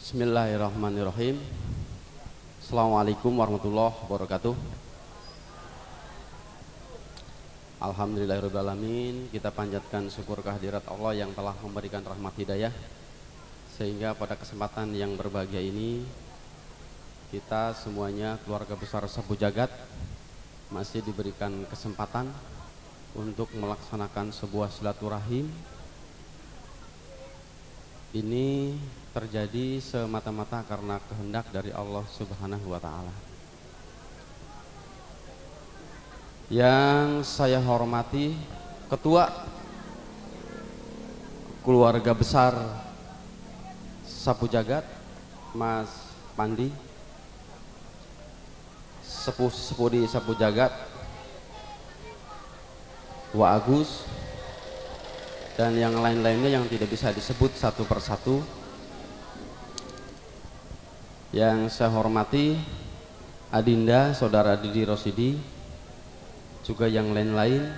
Bismillahirrahmanirrahim. Assalamualaikum warahmatullahi wabarakatuh. Alhamdulillahirrahmanirrahim. Kita panjatkan syukur kehadirat Allah yang telah memberikan rahmat hidayah, sehingga pada kesempatan yang berbahagia ini kita semuanya keluarga besar Sapu Jagat masih diberikan kesempatan untuk melaksanakan sebuah silaturahim. Ini terjadi semata-mata karena kehendak dari Allah Subhanahu wa Ta'ala. Yang saya hormati Ketua Keluarga Besar Sapu Jagat, Mas Pandi, Sepuh di Sapu Jagat, Wa Agus, dan yang lain-lainnya yang tidak bisa disebut satu persatu. Yang saya hormati Adinda, Saudara Didi Rosidi, juga yang lain-lain.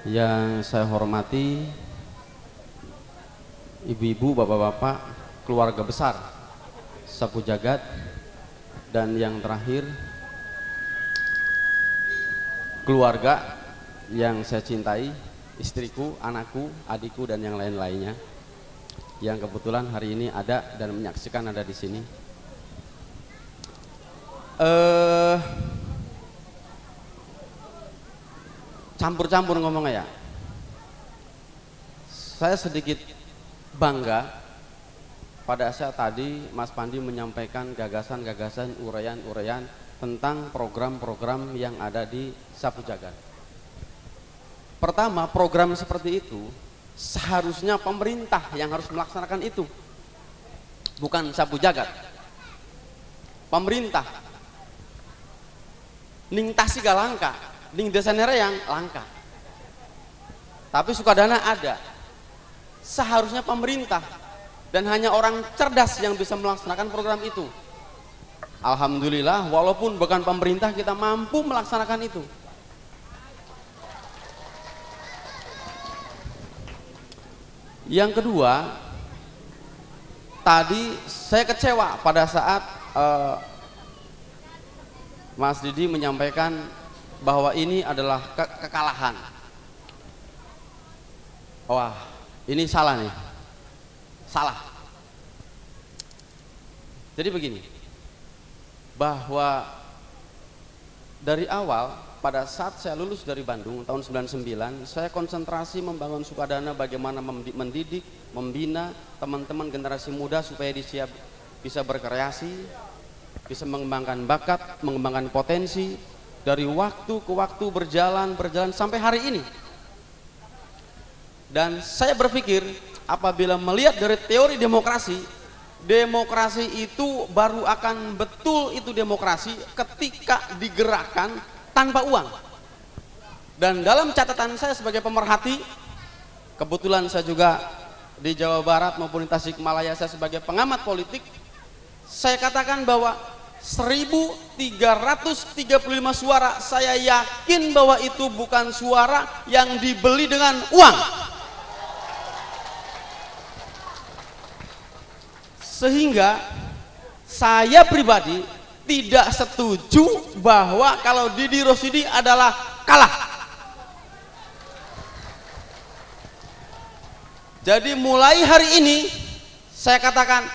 Yang saya hormati ibu-ibu, bapak-bapak, keluarga besar Sapu Jagat, dan yang terakhir keluarga yang saya cintai, istriku, anakku, adikku, dan yang lain-lainnya yang kebetulan hari ini ada dan menyaksikan ada di sini. Campur-campur ngomongnya ya. Saya sedikit bangga pada saat tadi Mas Pandi menyampaikan gagasan-gagasan, uraian-uraian tentang program-program yang ada di Sapu Jagat. Pertama, program seperti itu seharusnya pemerintah yang harus melaksanakan itu, bukan Sapu Jagat. Pemerintah ning tasi gak langka, ning desa yang langka, tapi Sukadana ada. Seharusnya pemerintah dan hanya orang cerdas yang bisa melaksanakan program itu. Alhamdulillah, walaupun bukan pemerintah kita mampu melaksanakan itu. Yang kedua, tadi saya kecewa pada saat Mas Didi menyampaikan bahwa ini adalah kekalahan. Wah, ini salah nih, salah. Jadi begini, bahwa dari awal pada saat saya lulus dari Bandung tahun 99, saya konsentrasi membangun Sukadana, bagaimana mendidik, membina teman-teman generasi muda supaya dia bisa berkreasi, bisa mengembangkan bakat, mengembangkan potensi. Dari waktu ke waktu berjalan sampai hari ini. Dan saya berpikir apabila melihat dari teori demokrasi, demokrasi itu baru akan betul itu demokrasi ketika digerakkan tanpa uang. Dan dalam catatan saya sebagai pemerhati, kebetulan saya juga di Jawa Barat maupun di Tasikmalaya saya sebagai pengamat politik, saya katakan bahwa 1335 suara saya yakin bahwa itu bukan suara yang dibeli dengan uang. Sehingga saya pribadi tidak setuju bahwa kalau Didi Rosidi adalah kalah. Jadi mulai hari ini saya katakan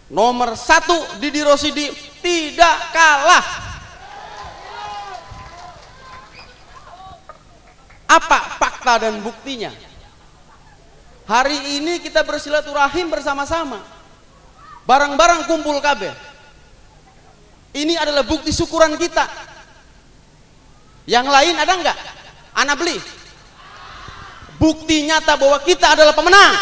nomor 1 Didi Rosidi tidak kalah. Apa fakta dan buktinya? Hari ini kita bersilaturahim bersama-sama, barang-barang kumpul kabeh. Ini adalah bukti syukuran kita. Yang lain ada enggak? Ana beli. Bukti nyata bahwa kita adalah pemenang.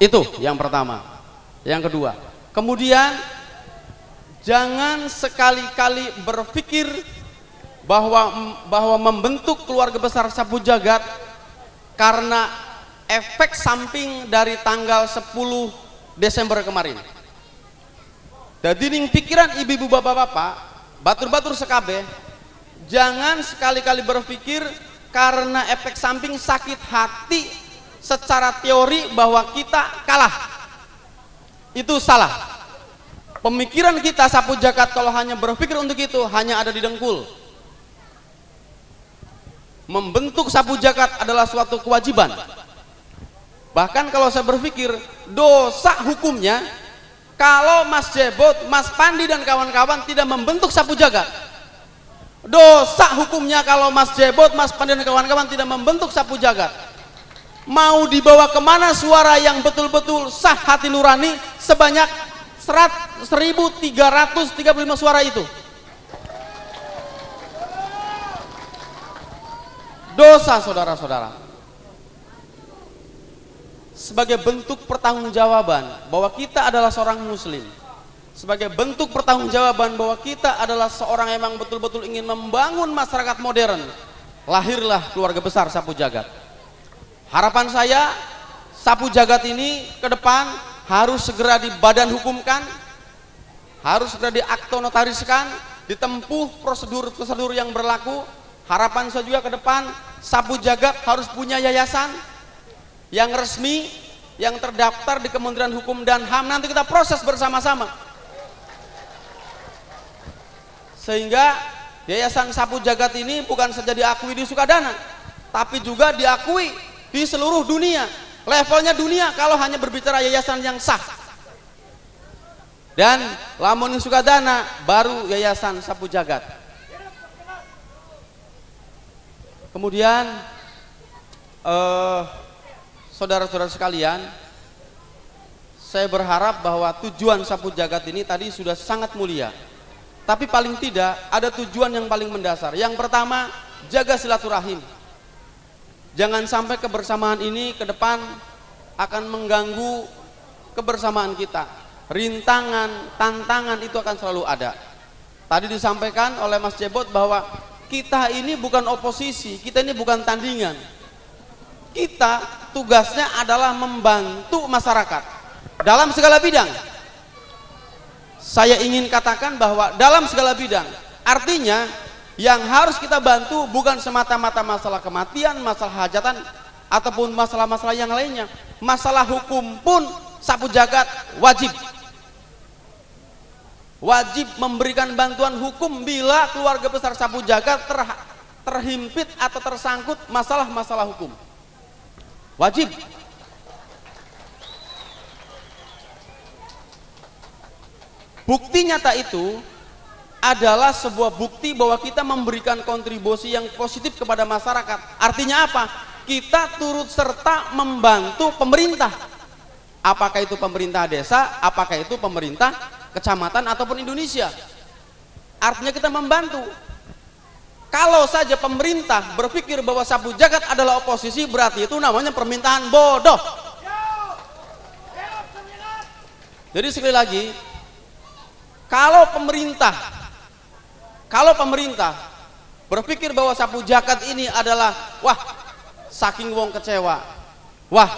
Itu yang pertama. Yang kedua, kemudian jangan sekali-kali berpikir bahwa membentuk keluarga besar Sapu Jagat karena efek samping dari tanggal 10 Desember kemarin. Jadi ning pikiran ibu-ibu bapak-bapak, batur-batur sekabeh, jangan sekali-kali berpikir karena efek samping sakit hati secara teori bahwa kita kalah. Itu salah. Pemikiran kita sapu jagat kalau hanya berpikir untuk itu hanya ada di dengkul. Membentuk sapu jagat adalah suatu kewajiban. Bahkan kalau saya berpikir dosa hukumnya kalau Mas Jebot, Mas Pandi dan kawan-kawan tidak membentuk sapu jagat. Dosa hukumnya kalau Mas Jebot, Mas Pandi dan kawan-kawan tidak membentuk sapu jagat. Mau dibawa kemana suara yang betul-betul sah hati nurani sebanyak 1.335 suara itu? Dosa, saudara-saudara. Sebagai bentuk pertanggungjawaban bahwa kita adalah seorang muslim, sebagai bentuk pertanggungjawaban bahwa kita adalah seorang yang memang betul-betul ingin membangun masyarakat modern, lahirlah keluarga besar Sapu Jagat. Harapan saya, Sapu Jagat ini ke depan harus segera dibadan hukumkan, harus segera diakte notariskan, ditempuh prosedur-prosedur yang berlaku. Harapan saya juga ke depan Sapu Jagat harus punya yayasan yang resmi, yang terdaftar di Kementerian Hukum dan HAM. Nanti kita proses bersama-sama sehingga Yayasan Sapu Jagat ini bukan saja diakui di Sukadana, tapi juga diakui di seluruh dunia. Levelnya dunia kalau hanya berbicara yayasan yang sah. Dan lamun Sukadana baru Yayasan Sapu Jagat. Kemudian saudara-saudara sekalian, saya berharap bahwa tujuan Sapu Jagat ini tadi sudah sangat mulia, tapi paling tidak ada tujuan yang paling mendasar. Yang pertama, jaga silaturahim. Jangan sampai kebersamaan ini ke depan akan mengganggu kebersamaan kita. Rintangan, tantangan itu akan selalu ada. Tadi disampaikan oleh Mas Jebot bahwa kita ini bukan oposisi, kita ini bukan tandingan. Kita tugasnya adalah membantu masyarakat dalam segala bidang. Saya ingin katakan bahwa dalam segala bidang, artinya yang harus kita bantu bukan semata-mata masalah kematian, masalah hajatan, ataupun masalah-masalah yang lainnya. Masalah hukum pun Sapu Jagat wajib memberikan bantuan hukum bila keluarga besar Sapu Jagat terhimpit atau tersangkut masalah-masalah hukum. Wajib. Bukti nyata itu adalah sebuah bukti bahwa kita memberikan kontribusi yang positif kepada masyarakat. Artinya apa? Kita turut serta membantu pemerintah. Apakah itu pemerintah desa, apakah itu pemerintah kecamatan ataupun Indonesia. Artinya kita membantu. Kalau saja pemerintah berpikir bahwa Sapu Jagat adalah oposisi, berarti itu namanya permintaan bodoh. Jadi sekali lagi, kalau pemerintah berpikir bahwa Sapu Jagat ini adalah wah saking wong kecewa, wah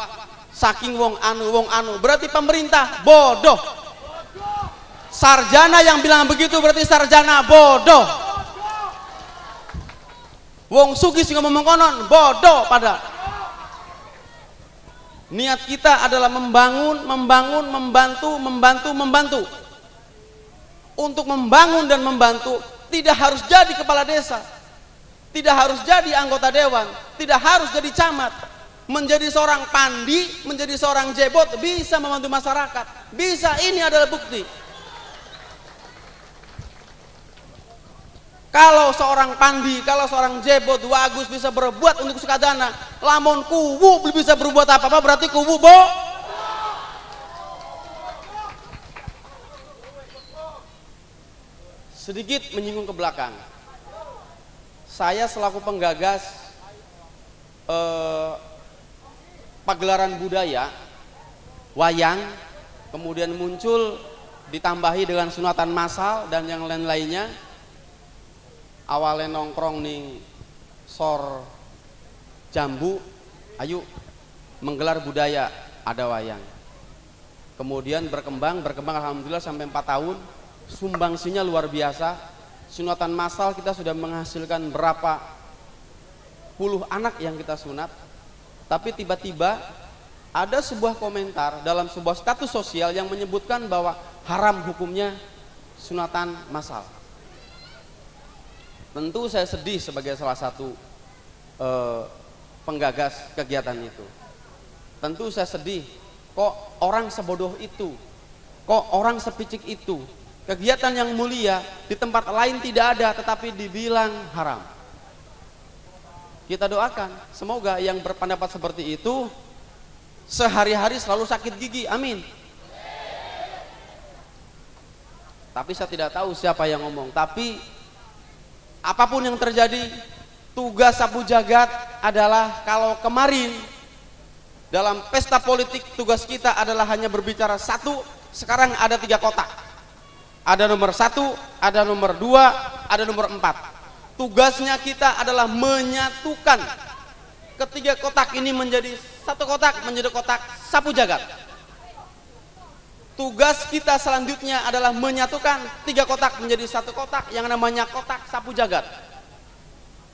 saking wong anu, berarti pemerintah bodoh. Sarjana yang bilang begitu berarti sarjana bodoh. Wong sugih sing ngomong konon bodoh pada. Niat kita adalah membangun, membantu. Untuk membangun dan membantu tidak harus jadi kepala desa, tidak harus jadi anggota dewan, tidak harus jadi camat. Menjadi seorang pandi, menjadi seorang jebot bisa membantu masyarakat. Bisa, ini adalah bukti. Kalau seorang pandi, kalau seorang jebot wagus bisa berbuat untuk Sukadana, lamun kuwu belum bisa berbuat apa-apa, berarti kuwu sedikit menyinggung ke belakang. Saya selaku penggagas pagelaran budaya wayang, kemudian muncul ditambahi dengan sunatan massal dan yang lain-lainnya. Awalnya nongkrong ning sor jambu, ayo menggelar budaya, ada wayang. Kemudian berkembang alhamdulillah sampai 4 tahun, sumbangsinya luar biasa. Sunatan massal kita sudah menghasilkan berapa anak yang kita sunat, tapi tiba-tiba ada sebuah komentar dalam sebuah status sosial yang menyebutkan bahwa haram hukumnya sunatan massal. Tentu saya sedih sebagai salah satu penggagas kegiatan itu. Tentu saya sedih, kok orang sebodoh itu, kok orang sepicik itu, kegiatan yang mulia di tempat lain tidak ada tetapi dibilang haram. Kita doakan semoga yang berpendapat seperti itu sehari-hari selalu sakit gigi, amin. Tapi saya tidak tahu siapa yang ngomong. Tapi apapun yang terjadi, tugas sapu jagat adalah, kalau kemarin dalam pesta politik tugas kita adalah hanya berbicara satu, sekarang ada 3 kotak. Ada nomor 1, ada nomor 2, ada nomor 4. Tugasnya kita adalah menyatukan ketiga kotak ini menjadi satu kotak, menjadi kotak sapu jagat. Tugas kita selanjutnya adalah menyatukan 3 kotak menjadi satu kotak yang namanya kotak sapu jagat.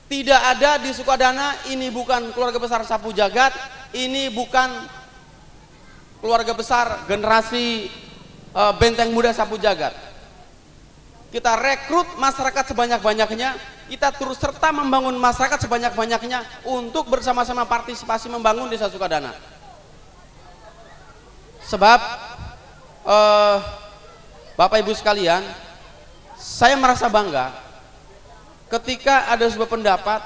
Tidak ada di Sukadana, ini bukan keluarga besar sapu jagat, ini bukan keluarga besar generasi benteng muda sapu jagat. Kita rekrut masyarakat sebanyak-banyaknya, kita turut serta membangun masyarakat sebanyak-banyaknya untuk bersama-sama partisipasi membangun desa Sukadana. Sebab Bapak Ibu sekalian, saya merasa bangga ketika ada sebuah pendapat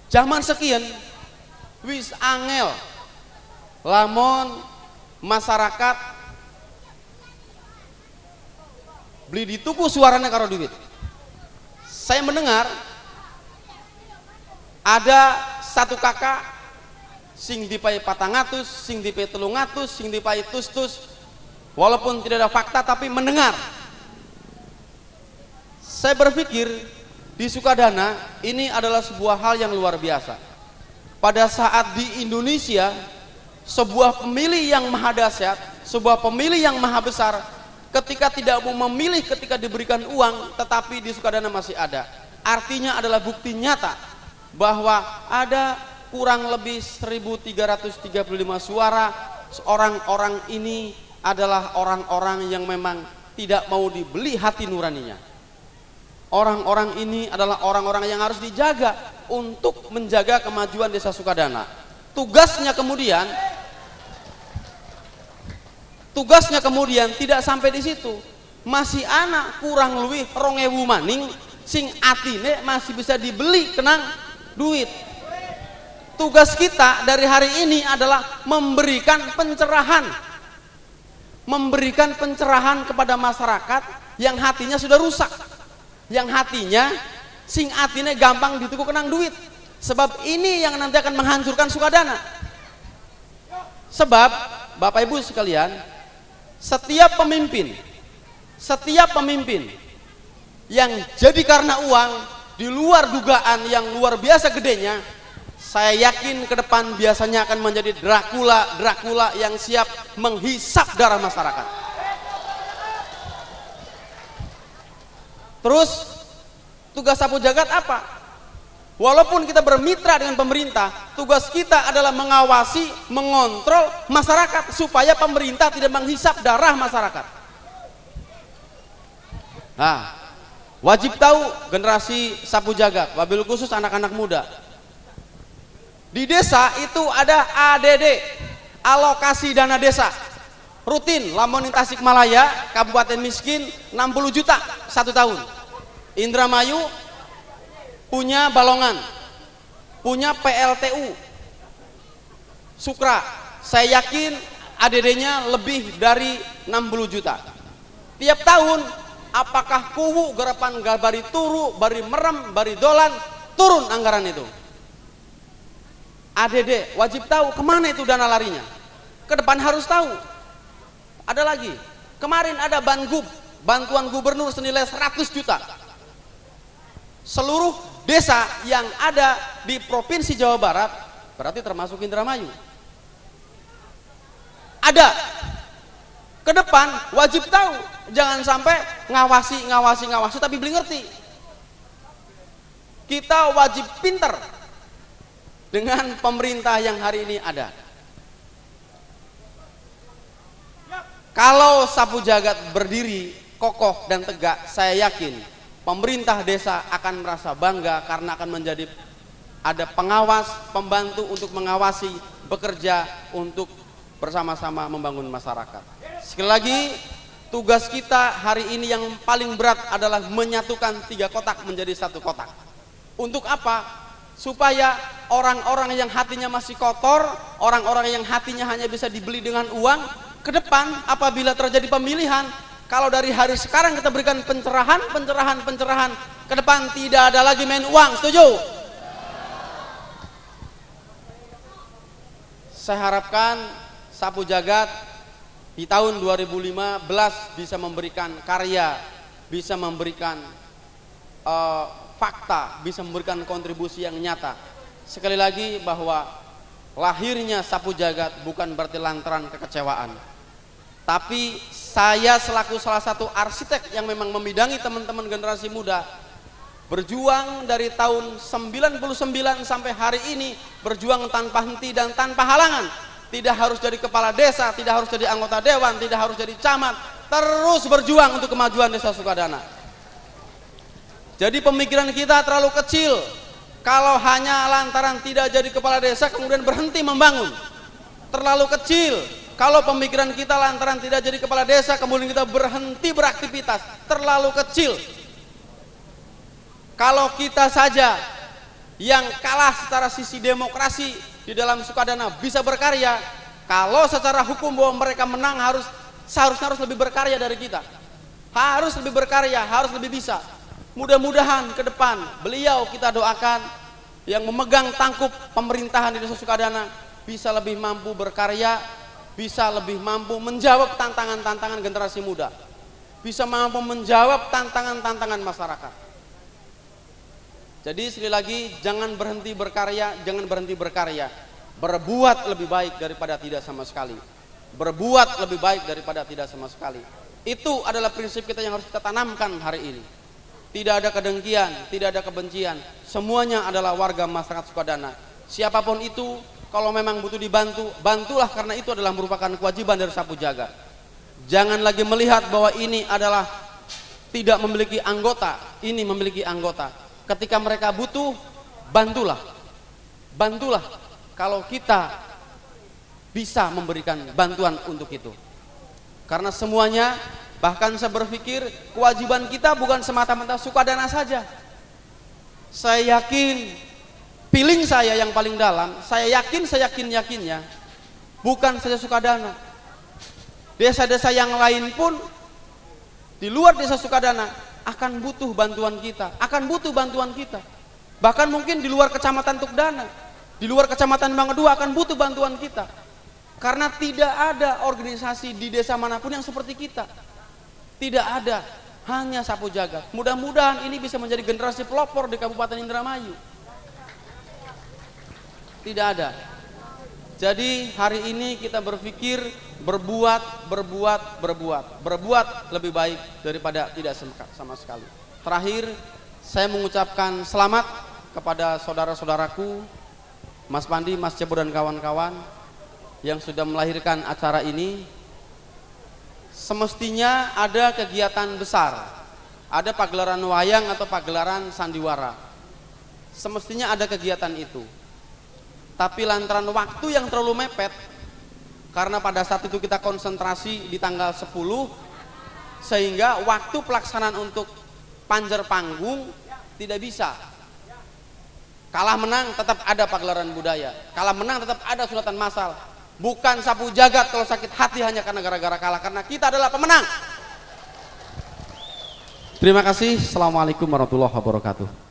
zaman sekian wis angel lamun masyarakat beli dituku suaranya karo duit. Saya mendengar ada satu kakak sing dipai 400, sing dipai 300, sing dipai tus-tus, walaupun tidak ada fakta tapi mendengar. Saya berpikir di Sukadana ini adalah sebuah hal yang luar biasa. Pada saat di Indonesia sebuah pemilih yang maha dahsyat, sebuah pemilih yang maha besar, ketika tidak mau memilih ketika diberikan uang, tetapi di Sukadana masih ada. Artinya adalah bukti nyata bahwa ada kurang lebih 1335 suara. Orang-orang ini adalah orang-orang yang memang tidak mau dibeli hati nuraninya. Orang-orang ini adalah orang-orang yang harus dijaga untuk menjaga kemajuan desa Sukadana. Tugasnya kemudian tidak sampai di situ. Masih anak kurang lebih 2000 maning sing atine masih bisa dibeli kenang duit. Tugas kita dari hari ini adalah memberikan pencerahan kepada masyarakat yang hatinya sudah rusak, yang hatinya sing atine gampang dituku kenang duit. Sebab ini yang nanti akan menghancurkan Sukadana. Sebab Bapak Ibu sekalian, setiap pemimpin yang jadi karena uang di luar dugaan yang luar biasa gedenya, saya yakin ke depan biasanya akan menjadi Dracula yang siap menghisap darah masyarakat. Terus tugas sapu jagat apa? Walaupun kita bermitra dengan pemerintah, tugas kita adalah mengawasi, mengontrol masyarakat supaya pemerintah tidak menghisap darah masyarakat. Nah, wajib tahu generasi sapu jagat, wabil khusus anak-anak muda. Di desa itu ada ADD, alokasi dana desa. Rutin, lamun Tasikmalaya, kabupaten miskin 60 juta 1 tahun. Indramayu punya Balongan, punya PLTU, Sukra, saya yakin ADD-nya lebih dari 60 juta. Tiap tahun, apakah kuwu garapan bari turu, bari merem, bari dolan, turun anggaran itu. ADD wajib tahu kemana itu dana larinya. Ke depan harus tahu. Ada lagi, kemarin ada Bangub, bantuan gubernur senilai 100 juta. Seluruh desa yang ada di Provinsi Jawa Barat, berarti termasuk Indramayu, ada. Ke depan wajib tahu, jangan sampai ngawasi tapi beli ngerti. Kita wajib pinter dengan pemerintah yang hari ini ada. Kalau Sapu Jagat berdiri kokoh dan tegak, saya yakin pemerintah desa akan merasa bangga karena akan menjadi ada pengawas, pembantu untuk mengawasi, bekerja untuk bersama-sama membangun masyarakat. Sekali lagi, tugas kita hari ini yang paling berat adalah menyatukan 3 kotak menjadi 1 kotak. Untuk apa? Supaya orang-orang yang hatinya masih kotor, orang-orang yang hatinya hanya bisa dibeli dengan uang, ke depan apabila terjadi pemilihan, kalau dari hari sekarang kita berikan pencerahan, ke depan tidak ada lagi main uang. Setuju? Saya harapkan Sapu Jagat di tahun 2015 bisa memberikan karya, bisa memberikan fakta, bisa memberikan kontribusi yang nyata. Sekali lagi bahwa lahirnya Sapu Jagat bukan berarti lantaran kekecewaan. Tapi saya selaku salah satu arsitek yang memang membidangi teman-teman generasi muda, berjuang dari tahun 99 sampai hari ini, berjuang tanpa henti dan tanpa halangan. Tidak harus jadi kepala desa, tidak harus jadi anggota dewan, tidak harus jadi camat, terus berjuang untuk kemajuan Desa Sukadana. Jadi pemikiran kita terlalu kecil kalau hanya lantaran tidak jadi kepala desa kemudian berhenti membangun. Terlalu kecil kalau pemikiran kita lantaran tidak jadi kepala desa kemudian kita berhenti beraktivitas. Terlalu kecil. Kalau kita saja yang kalah secara sisi demokrasi di dalam Sukadana bisa berkarya, kalau secara hukum bahwa mereka menang seharusnya harus lebih berkarya dari kita. Harus lebih berkarya, harus lebih bisa. Mudah-mudahan ke depan beliau kita doakan yang memegang tangkup pemerintahan di Desa Sukadana bisa lebih mampu berkarya, bisa lebih mampu menjawab tantangan-tantangan generasi muda, bisa mampu menjawab tantangan-tantangan masyarakat. Jadi sekali lagi, jangan berhenti berkarya, jangan berhenti berkarya. Berbuat lebih baik daripada tidak sama sekali. Berbuat lebih baik daripada tidak sama sekali. Itu adalah prinsip kita yang harus kita tanamkan hari ini. Tidak ada kedengkian, tidak ada kebencian. Semuanya adalah warga masyarakat Sukadana. Siapapun itu, kalau memang butuh dibantu, bantulah, karena itu adalah merupakan kewajiban dari Sapu Jagat. Jangan lagi melihat bahwa ini adalah tidak memiliki anggota, ini memiliki anggota. Ketika mereka butuh, bantulah. Bantulah kalau kita bisa memberikan bantuan untuk itu. Karena semuanya, bahkan saya berpikir kewajiban kita bukan semata-mata Sukadana saja. Saya yakin, feeling saya yang paling dalam, saya yakin-yakinnya bukan saja Sukadana. Desa-desa yang lain pun di luar Desa Sukadana akan butuh bantuan kita, Bahkan mungkin di luar Kecamatan Tukdana, di luar Kecamatan Mangedua akan butuh bantuan kita. Karena tidak ada organisasi di desa manapun yang seperti kita. Tidak ada, hanya Sapu Jagat. Mudah-mudahan ini bisa menjadi generasi pelopor di Kabupaten Indramayu. Tidak ada. Jadi hari ini kita berpikir berbuat lebih baik daripada tidak sama sekali. Terakhir, saya mengucapkan selamat kepada saudara-saudaraku Mas Pandi, Mas Cebo dan kawan-kawan yang sudah melahirkan acara ini. Semestinya ada kegiatan besar, ada pagelaran wayang atau pagelaran sandiwara. Semestinya ada kegiatan itu. Tapi lantaran waktu yang terlalu mepet, karena pada saat itu kita konsentrasi di tanggal 10, sehingga waktu pelaksanaan untuk panjer panggung tidak bisa. Kalah menang tetap ada pagelaran budaya, kalah menang tetap ada sunatan massal. Bukan Sapu Jagat kalau sakit hati hanya karena gara-gara kalah, karena kita adalah pemenang. Terima kasih. Assalamualaikum warahmatullahi wabarakatuh.